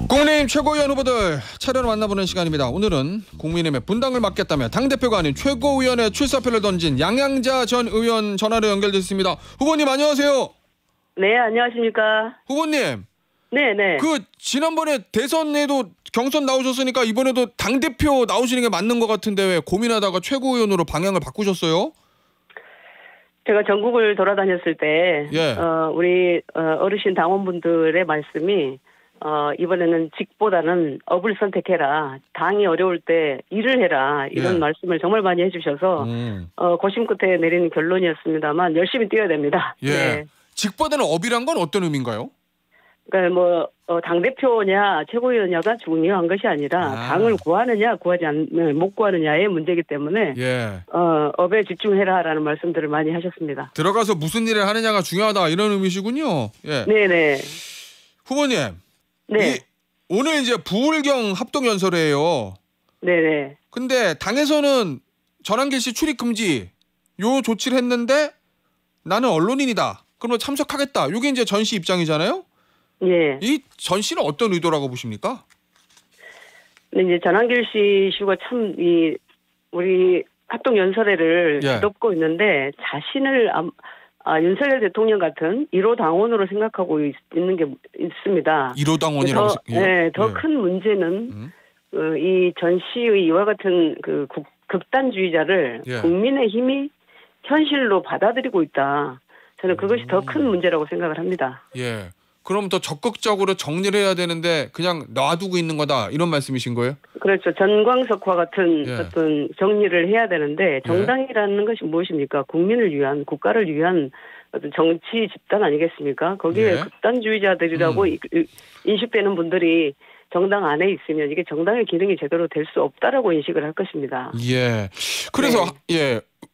국민의힘 최고위원 후보들 차례로 만나보는 시간입니다. 오늘은 국민의힘의 분당을 맡겠다며 당대표가 아닌 최고위원의 출사표를 던진 양양자 전 의원 전화로 연결됐습니다. 후보님 안녕하세요. 네, 안녕하십니까. 후보님. 네네. 그 지난번에 대선에도 경선 나오셨으니까 이번에도 당대표 나오시는 게 맞는 것 같은데 왜 고민하다가 최고위원으로 방향을 바꾸셨어요? 제가 전국을 돌아다녔을 때 우리 어르신 당원분들의 말씀이 이번에는 직보다는 업을 선택해라. 당이 어려울 때 일을 해라. 이런 말씀을 정말 많이 해주셔서 고심 끝에 내리는 결론이었습니다만 열심히 뛰어야 됩니다. 예. 네. 직보다는 업이란 건 어떤 의미인가요? 그러니까 당대표냐 최고위원냐가 중요한 것이 아니라 당을 구하느냐 못 구하느냐의 문제이기 때문에 업에 집중해라라는 말씀들을 많이 하셨습니다. 들어가서 무슨 일을 하느냐가 중요하다 이런 의미시군요. 예. 네네. 후보님. 네. 오늘 이제 부울경 합동연설이에요. 네네. 근데 당에서는 전환길 씨 출입 금지 요 조치를 했는데 나는 언론인이다. 그러면 참석하겠다. 이게 이제 전 씨 입장이잖아요. 예. 이 전 씨는 어떤 의도라고 보십니까? 근데 이제 전환길 씨 이슈가 참 우리 합동연설회를 뒤덮고 있는데 자신을 윤석열 대통령 같은 1호 당원으로 생각하고 있는 게 있습니다. 1호 당원이라고. 더 큰 문제는 이 전 씨의 이와 같은 그 극단주의자를 국민의힘이 현실로 받아들이고 있다. 저는 그것이 더 큰 문제라고 생각을 합니다. 예. 그럼 더 적극적으로 정리를 해야 되는데 그냥 놔두고 있는 거다 이런 말씀이신 거예요? 그렇죠. 전광석과 같은 어떤 정리를 해야 되는데 정당이라는 것이 무엇입니까? 국민을 위한 국가를 위한 어떤 정치 집단 아니겠습니까? 거기에 극단주의자들이라고 인식되는 분들이 정당 안에 있으면 이게 정당의 기능이 제대로 될 수 없다라고 인식을 할 것입니다. 예. 그래서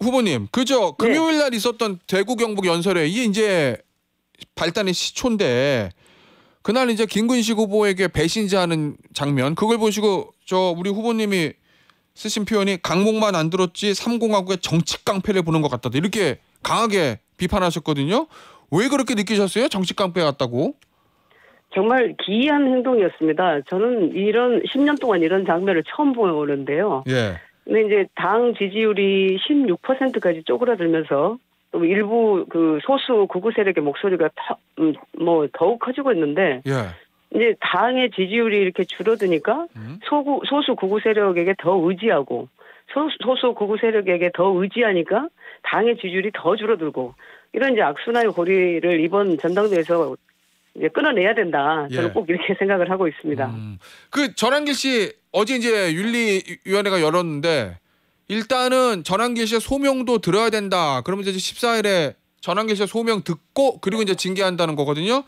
후보님 그저 금요일 날 있었던 대구 경북 연설회 이게 이제 발단의 시초인데 그날 이제 김근식 후보에게 배신자하는 장면 그걸 보시고 우리 후보님이 쓰신 표현이 강목만 안 들었지 3공화국의 정치 깡패를 보는 것 같다 이렇게 강하게 비판하셨거든요. 왜 그렇게 느끼셨어요? 정치 깡패 같다고? 정말 기이한 행동이었습니다. 저는 10년 동안 이런 장면을 처음 보는데요. 예. 근데 이제 당 지지율이 16%까지 쪼그라들면서 또 일부 그 소수 극우 세력의 목소리가 더욱 커지고 있는데 이제 당의 지지율이 이렇게 줄어드니까 소수 극우 세력에게 더 의지하고 소수 극우 세력에게 더 의지하니까 당의 지지율이 더 줄어들고 이런 이제 악순환의 고리를 이번 전당대회에서 이제 끊어내야 된다. 저는 꼭 이렇게 생각을 하고 있습니다. 그 전환길 씨 어제 이제 윤리위원회가 열었는데 일단은 전환길 씨의 소명도 들어야 된다. 그러면 이제 14일에 전환길 씨의 소명 듣고 그리고 이제 징계한다는 거거든요.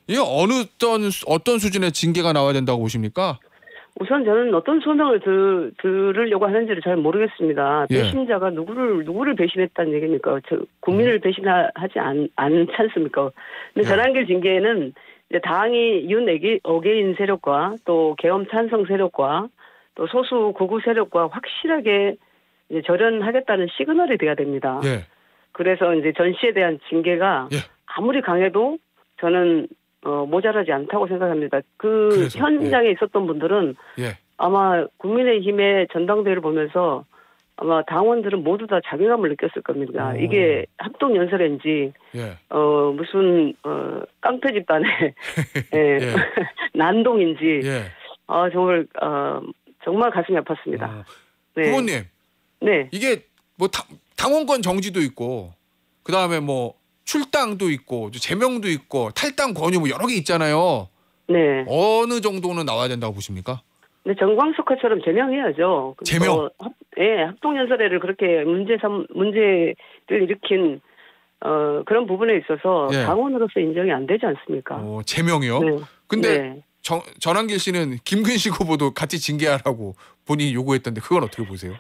이게 어떤 수준의 징계가 나와야 된다고 보십니까? 우선 저는 어떤 소명을 들으려고 하는지를 잘 모르겠습니다. 배신자가 누구를 배신했다는 얘기입니까? 국민을 배신하지 않지 않습니까? 근데 전환길 징계는 이제 당이 어게인 세력과 또 계엄 찬성 세력과 또 소수 극우 세력과 확실하게 이제 절연하겠다는 시그널이 돼야 됩니다. 그래서 이제 전 씨에 대한 징계가 아무리 강해도 저는 모자라지 않다고 생각합니다. 그래서, 현장에 있었던 분들은 아마 국민의힘의 전당대회를 보면서 아마 당원들은 모두 다 자괴감을 느꼈을 겁니다. 이게 합동연설인지 무슨 깡패 집단의 난동인지 정말 가슴이 아팠습니다. 후보님, 이게 뭐 당원권 정지도 있고 그 다음에 뭐 출당도 있고 제명도 있고 탈당 권유 뭐 여러 개 있잖아요. 어느 정도는 나와야 된다고 보십니까? 네, 정광석화처럼 제명해야죠. 제명? 합동연설회를 그렇게 문제를 일으킨 그런 부분에 있어서 당원으로서 인정이 안 되지 않습니까? 제명이요? 근데 전환길 씨는 김근식 후보도 같이 징계하라고 본인이 요구했던데 그건 어떻게 보세요?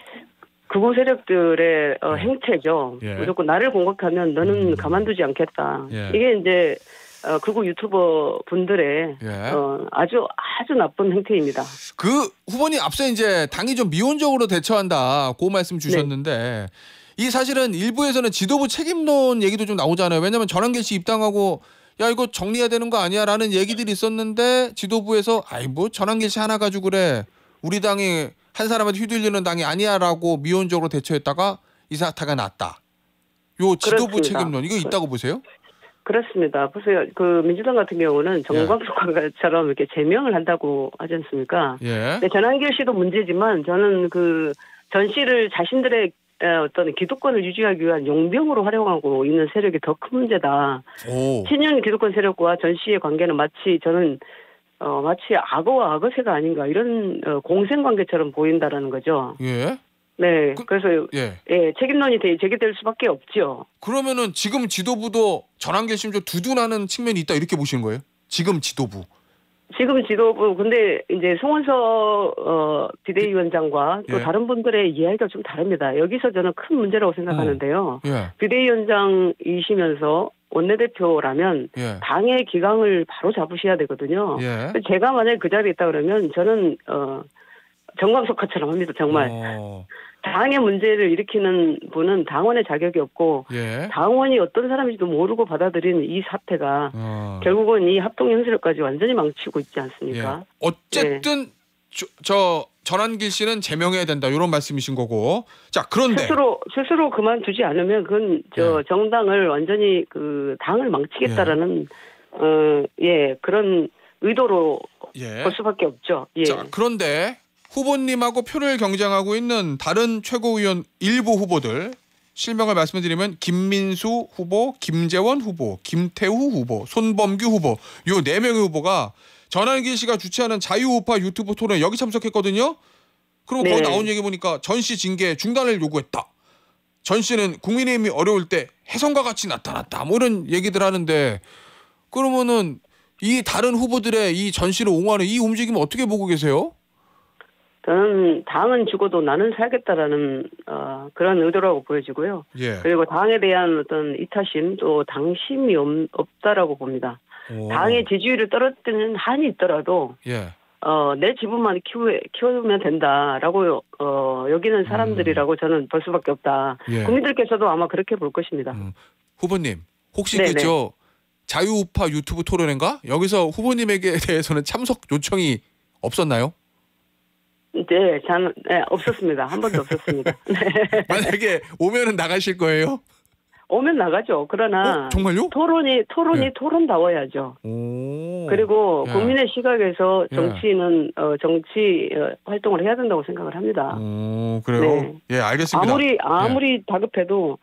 극우 세력들의 행태죠. 무조건 나를 공격하면 너는 가만두지 않겠다. 이게 이제 극우 유튜버 분들의 아주 나쁜 행태입니다. 그 후보님 앞서 이제 당이 좀 미온적으로 대처한다 그 말씀 주셨는데 이 사실은 일부에서는 지도부 책임론 얘기도 좀 나오잖아요. 왜냐하면 전환길 씨 입당하고 야 이거 정리해야 되는 거 아니야라는 얘기들이 있었는데 지도부에서 아이 뭐 전환길 씨 하나 가지고 그래 우리 당이 한 사람한테 휘둘리는 당이 아니야라고 미온적으로 대처했다가 이 사태가 났다. 요 지도부 그렇습니다. 책임론 이거 있다고 보세요? 그렇습니다. 보세요. 그 민주당 같은 경우는 정광석처럼 이렇게 제명을 한다고 하지 않습니까? 예. 네, 전환길 씨도 문제지만 저는 그 전 씨를 자신들의 어떤 기득권을 유지하기 위한 용병으로 활용하고 있는 세력이 더 큰 문제다. 오. 친윤 기득권 세력과 전 씨의 관계는 마치 저는 마치 악어와 악어새가 아닌가 이런 공생 관계처럼 보인다라는 거죠. 예. 네, 그래서 예. 책임론이 제기될 수밖에 없죠. 그러면은 지금 지도부도 전환길 씨 좀 두둔하는 측면이 있다 이렇게 보시는 거예요? 지금 지도부. 지금 지도부 근데 이제 송원석 비대위원장과 또 예. 다른 분들의 이야기가 좀 다릅니다. 여기서 저는 큰 문제라고 생각하는데요. 예. 비대위원장이시면서 원내대표라면 예. 당의 기강을 바로 잡으셔야 되거든요. 예. 제가 만약에 그 자리에 있다 그러면 저는 정광석화처럼 합니다. 정말. 당의 문제를 일으키는 분은 당원의 자격이 없고 예. 당원이 어떤 사람인지도 모르고 받아들이는 이 사태가 결국은 이 합동연설까지 완전히 망치고 있지 않습니까? 예. 어쨌든 저 전환길 씨는 제명해야 된다 이런 말씀이신 거고. 자 그런데 스스로 그만두지 않으면 그건 정당을 완전히 그 당을 망치겠다라는 그런 의도로 볼 수밖에 없죠. 예. 자 그런데 후보님하고 표를 경쟁하고 있는 다른 최고위원 일부 후보들 실명을 말씀드리면 김민수 후보, 김재원 후보, 김태후 후보, 손범규 후보 요 4명의 후보가 전환길 씨가 주최하는 자유우파 유튜브 토론에 여기 참석했거든요. 그리고 거기 나온 얘기 보니까 전 씨 징계 중단을 요구했다. 전 씨는 국민의힘이 어려울 때 혜성과 같이 나타났다. 뭐 이런 얘기들 하는데 그러면은 이 다른 후보들의 이 전 씨를 옹호하는 이 움직임을 어떻게 보고 계세요? 저는 당은 죽어도 나는 살겠다라는 그런 의도라고 보여지고요. 예. 그리고 당에 대한 어떤 이타심 또 당심이 없다라고 봅니다. 당의 지지율을 떨어뜨리는 한이 있더라도 내 지분만 키우면 된다라고 여기는 사람들이라고 저는 볼 수밖에 없다. 국민들께서도 아마 그렇게 볼 것입니다. 후보님 혹시 그저 자유우파 유튜브 토론인가? 여기서 후보님에게 대해서는 참석 요청이 없었나요? 네, 저는 없었습니다. 한 번도 없었습니다. 네. 만약에 오면은 나가실 거예요? 오면 나가죠. 그러나 정말요? 토론이 토론다워야죠. 그리고 국민의 시각에서 정치는 정치 활동을 해야 된다고 생각을 합니다. 그래요? 네. 예, 알겠습니다. 아무리 다급해도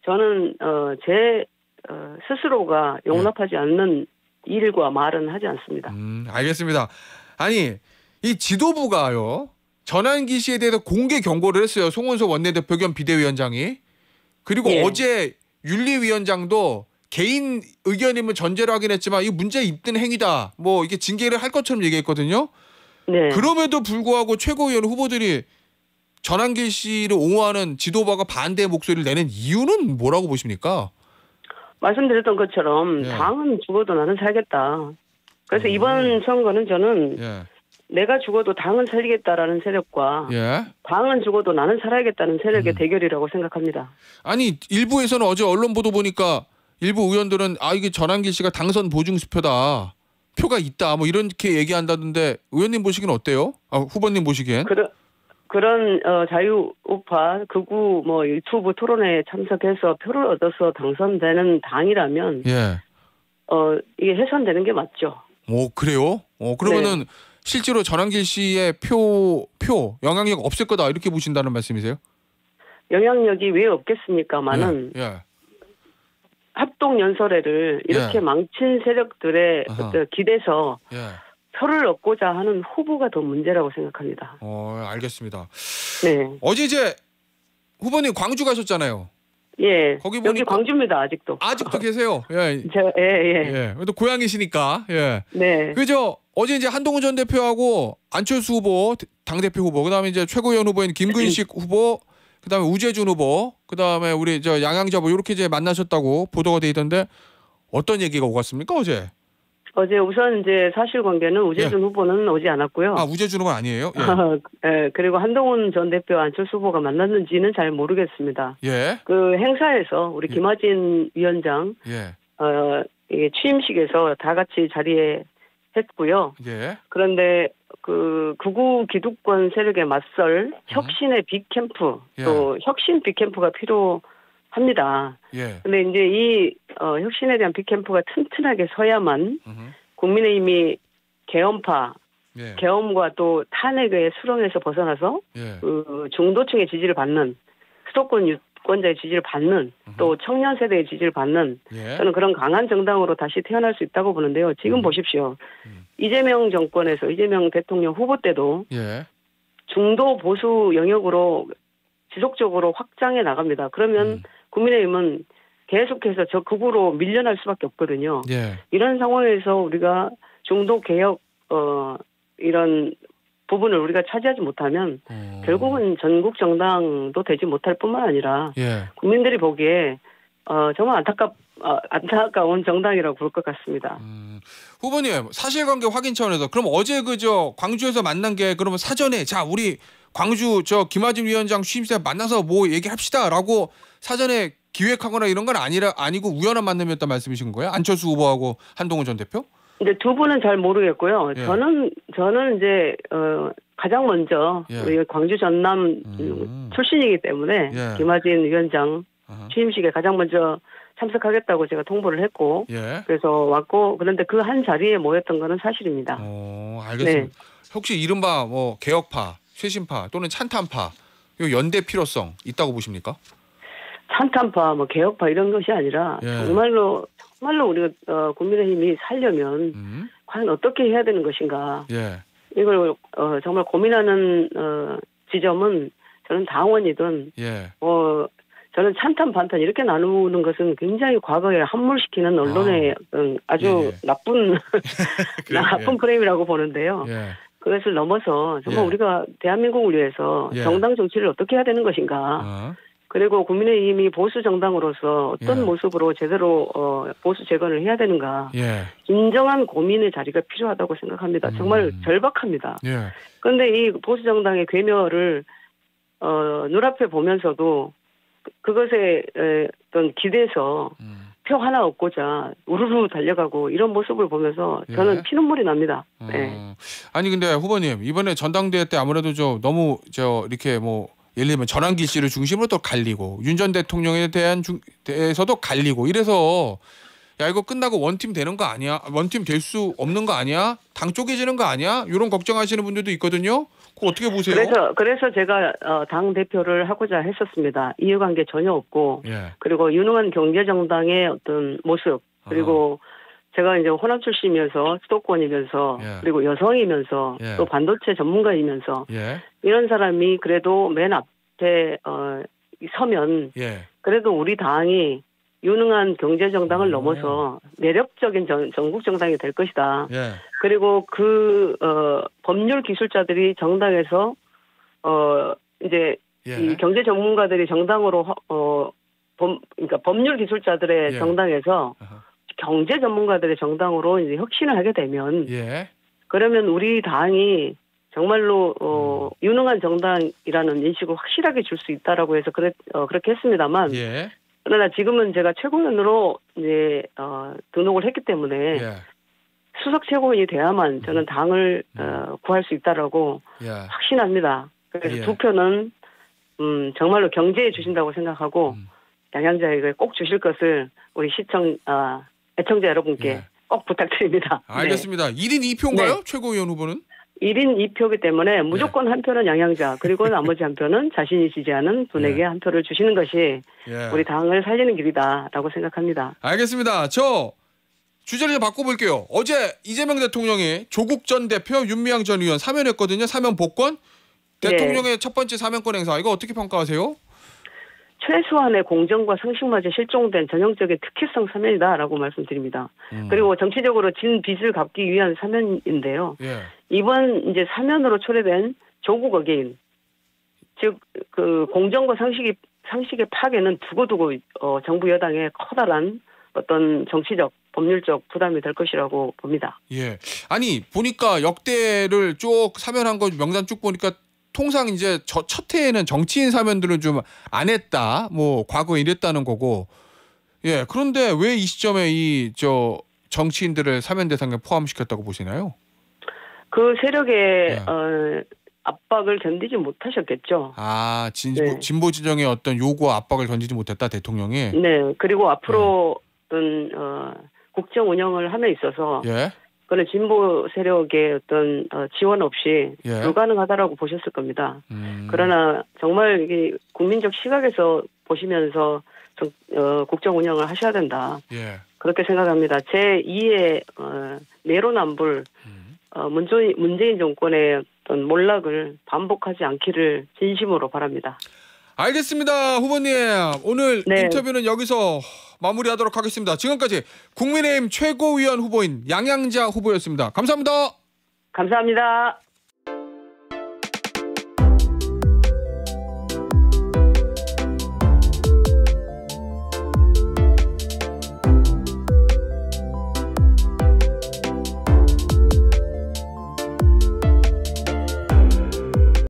저는 제 스스로가 용납하지 않는 일과 말은 하지 않습니다. 알겠습니다. 아니 이 지도부가요. 전환기 씨에 대해서 공개 경고를 했어요. 송원석 원내대표 겸 비대위원장이. 그리고 어제 윤리위원장도 개인 의견임을 전제로 하긴 했지만 이 문제 있는 행위다. 뭐 이게 징계를 할 것처럼 얘기했거든요. 네. 그럼에도 불구하고 최고위원 후보들이 전환기 씨를 옹호하는 지도부가 반대의 목소리를 내는 이유는 뭐라고 보십니까? 말씀드렸던 것처럼 당은 죽어도 나는 살겠다. 그래서 이번 선거는 저는 내가 죽어도 당은 살리겠다라는 세력과 당은 죽어도 나는 살아야겠다는 세력의 대결이라고 생각합니다. 아니 일부에서는 어제 언론 보도 보니까 일부 의원들은 이게 전환길 씨가 당선 보증수표다. 표가 있다. 뭐 이렇게 얘기한다던데 의원님 보시기엔 어때요? 후보님 보시기엔? 그런 자유우파 극우 뭐 유튜브 토론에 참석해서 표를 얻어서 당선되는 당이라면 이게 해산되는 게 맞죠. 오 그래요? 그러면은 실제로 전환길 씨의 표 영향력 없을 거다 이렇게 보신다는 말씀이세요? 영향력이 왜 없겠습니까마는 합동연설회를 이렇게 망친 세력들의 기대서 표를 얻고자 하는 후보가 더 문제라고 생각합니다. 알겠습니다. 네. 어제 이제 후보님 광주 가셨잖아요. 예. 거기 보니까 여기 광주입니다. 아직도 계세요. 예. 또 고향이시니까. 네. 그죠? 어제 이제 한동훈 전 대표하고 안철수 후보, 당대표 후보, 그다음에 이제 최고위원 후보인 김근식 후보, 그다음에 우재준 후보, 그다음에 우리 양양자 후보 이렇게 이제 만나셨다고 보도가 돼 있던데 어떤 얘기가 오갔습니까 어제? 어제 우선 이제 사실관계는 우재준 후보는 오지 않았고요. 우재준 후보는 아니에요? 그리고 한동훈 전 대표 안철수 후보가 만났는지는 잘 모르겠습니다. 그 행사에서 우리 김하진 위원장 이게 취임식에서 다 같이 자리에 했고요. 예. 그런데 그 극우 기득권 세력에 맞설 혁신의 빅캠프 예. 또 혁신 빅캠프가 필요합니다. 예. 근데 이제 이 혁신에 대한 빅캠프가 튼튼하게 서야만 국민의힘이 개헌파, 예. 계엄과 또 탄핵의 수렁에서 벗어나서 예. 그 중도층의 지지를 받는 수도권 유권자의 지지를 받는 또 청년 세대의 지지를 받는 예. 저는 그런 강한 정당으로 다시 태어날 수 있다고 보는데요. 지금 보십시오. 이재명 정권에서 이재명 대통령 후보 때도 예. 중도 보수 영역으로 지속적으로 확장해 나갑니다. 그러면 국민의힘은 계속해서 저 극우로 밀려날 수밖에 없거든요. 예. 이런 상황에서 우리가 중도 개혁 이런 부분을 우리가 차지하지 못하면 결국은 전국 정당도 되지 못할 뿐만 아니라 예. 국민들이 보기에 정말 안타까운 정당이라고 볼 것 같습니다. 후보님 사실관계 확인 차원에서 그럼 어제 그저 광주에서 만난 게 그러면 사전에 자 우리 광주 저 김아진 위원장 취임식에 만나서 뭐 얘기합시다라고 사전에 기획하거나 이런 건 아니고 우연한 만남이었단 말씀이신 거예요? 안철수 후보하고 한동훈 전 대표? 근데 두 분은 잘 모르겠고요. 예. 저는 이제 가장 먼저 예. 우리 광주 전남 출신이기 때문에 예. 김아진 위원장 취임식에 가장 먼저 참석하겠다고 제가 통보를 했고 예. 그래서 왔고 그런데 그 한 자리에 모였던 거는 사실입니다. 알겠습니다. 네. 혹시 이른바 뭐 개혁파, 쇄신파 또는 찬탄파 이 연대 필요성 있다고 보십니까? 찬탄파, 뭐 개혁파 이런 것이 아니라 예. 정말로 우리가 국민의힘이 살려면 과연 어떻게 해야 되는 것인가? 예. 이걸 정말 고민하는 지점은 저는 당원이든 예. 저는 찬탄 반탄 이렇게 나누는 것은 굉장히 과거에 함몰시키는 언론의 아주 예. 나쁜 그래요? 나쁜 프레임이라고 보는데요. 예. 그것을 넘어서 정말 예. 우리가 대한민국을 위해서 예. 정당 정치를 어떻게 해야 되는 것인가? 그리고 국민의힘이 보수 정당으로서 어떤 예. 모습으로 제대로 보수 재건을 해야 되는가? 예. 진정한 고민의 자리가 필요하다고 생각합니다. 정말 절박합니다. 예. 그런데 이 보수 정당의 괴멸을 눈앞에 보면서도 그것에 어떤 기대서 표 하나 얻고자 우르르 달려가고 이런 모습을 보면서 저는 예. 피눈물이 납니다. 네. 아니 근데 후보님 이번에 전당대회 때 아무래도 너무 이렇게 뭐 예를 들면 전환기 씨를 중심으로 또 갈리고 윤 전 대통령에 대해서도 갈리고 이래서 야 이거 끝나고 원팀 되는 거 아니야? 원팀 될 수 없는 거 아니야? 당 쪼개지는 거 아니야? 이런 걱정하시는 분들도 있거든요. 그거 어떻게 보세요? 그래서 제가 당 대표를 하고자 했었습니다. 이해관계 전혀 없고 예. 그리고 유능한 경제정당의 어떤 모습 그리고 제가 이제 호남 출신이면서 수도권이면서 예. 그리고 여성이면서 예. 또 반도체 전문가이면서 예. 이런 사람이 그래도 맨 앞에 서면 예. 그래도 우리 당이 유능한 경제정당을 넘어서 매력적인 전국 정당이 될 것이다. 예. 그리고 법률 기술자들이 정당에서 이제 예. 이 경제 전문가들이 정당으로 그러니까 법률 기술자들의 예. 정당에서 경제 전문가들의 정당으로 이제 혁신을 하게 되면 예. 그러면 우리 당이 정말로 유능한 정당이라는 인식을 확실하게 줄 수 있다라고 해서 그렇게 했습니다만 예. 그러나 지금은 제가 최고위원으로 이제 등록을 했기 때문에 예. 수석 최고위원이 돼야만 저는 당을 구할 수 있다라고 예. 확신합니다. 그래서 예. 두 표는 정말로 경제에 주신다고 생각하고 양양자에게 꼭 주실 것을 우리 애청자 여러분께 예. 꼭 부탁드립니다. 알겠습니다. 1인 2표인가요? 네. 최고위원 후보는? 1인 2표이기 때문에 무조건 한 표는 양양자 그리고 나머지 한 표는 자신이 지지하는 분에게 예. 한 표를 주시는 것이 예. 우리 당을 살리는 길이다라고 생각합니다. 알겠습니다. 저 주제를 좀 바꿔볼게요. 어제 이재명 대통령이 조국 전 대표, 윤미향 전 의원 사면했거든요. 사면 복권. 대통령의 첫 번째 사면권 행사. 이거 어떻게 평가하세요? 최소한의 공정과 상식마저 실종된 전형적인 특혜성 사면이다라고 말씀드립니다. 그리고 정치적으로 진 빚을 갚기 위한 사면인데요. 예. 이번 이제 사면으로 초래된 조국 어게인, 즉 그 공정과 상식의 파괴는 두고두고 정부 여당의 커다란 어떤 정치적 법률적 부담이 될 것이라고 봅니다. 예. 아니 보니까 역대를 쭉 사면한 거 명단 쭉 보니까 통상 이제 첫 해에는 정치인 사면들은 좀 안 했다. 뭐 과거에 이랬다는 거고 예, 그런데 왜 이 시점에 이 정치인들을 사면 대상에 포함시켰다고 보시나요? 그 세력의 예. 압박을 견디지 못하셨겠죠. 아, 네. 진보 진영의 어떤 요구와 압박을 견디지 못했다 대통령이. 네. 그리고 앞으로 어떤 국정 운영을 함에 있어서 예. 그런 진보 세력의 어떤 지원 없이 예. 불가능하다라고 보셨을 겁니다. 음. 그러나 정말 이게 국민적 시각에서 보시면서 국정 운영을 하셔야 된다. 예. 그렇게 생각합니다. 제2의 내로남불 문재인 정권의 어떤 몰락을 반복하지 않기를 진심으로 바랍니다. 알겠습니다, 후보님. 오늘 네. 인터뷰는 여기서 마무리하도록 하겠습니다. 지금까지 국민의힘 최고위원 후보인 양양자 후보였습니다. 감사합니다. 감사합니다.